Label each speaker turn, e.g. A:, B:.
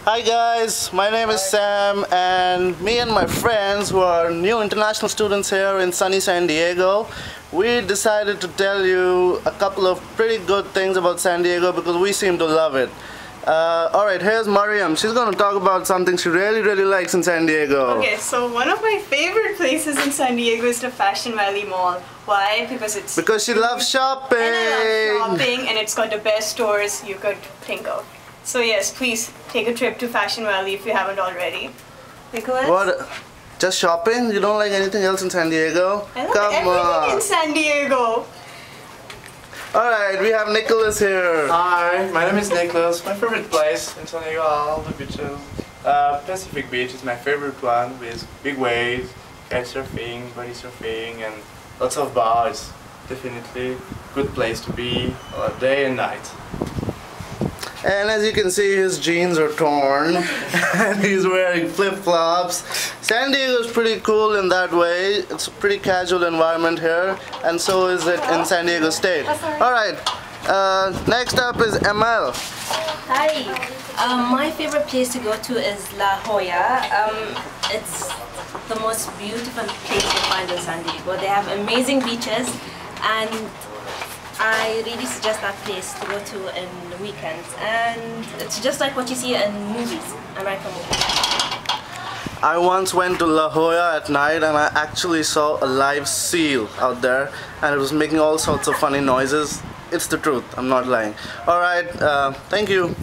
A: Hi guys, my name is Sam, and me and my friends who are new international students here in sunny San Diego, we decided to tell you a couple of pretty good things about San Diego because we seem to love it. Alright, here's Mariam. She's going to talk about something she really likes in San Diego.
B: Okay, so one of my favorite places in San Diego is the Fashion Valley Mall. Why? Because
A: she loves shopping!
B: And I love shopping, and it's got the best stores you could think of. So yes, please take a trip to Fashion Valley if you haven't already. Nicholas?
A: What? Just shopping? You don't like anything else in San Diego?
B: I love everything in San Diego.
A: Alright, we have Nicholas here.
C: Hi, my name is Nicholas. My favorite place in San Diego are all the beaches. Pacific Beach is my favorite one with big waves, kite surfing, body surfing, and lots of bars. Definitely good place to be day and night.
A: And as you can see, his jeans are torn and he's wearing flip-flops. San Diego is pretty cool in that way. It's a pretty casual environment here, and so is it in San Diego State. Alright, next up is ML.
D: Hi, my favorite place to go to is La Jolla. It's the most beautiful place to find in San Diego. They have amazing beaches, and I really suggest that place to go to in the weekends, and it's just like what you see in movies, American movies.
A: I once went to La Jolla at night and I actually saw a live seal out there, and it was making all sorts of funny noises. It's the truth, I'm not lying. Alright, thank you.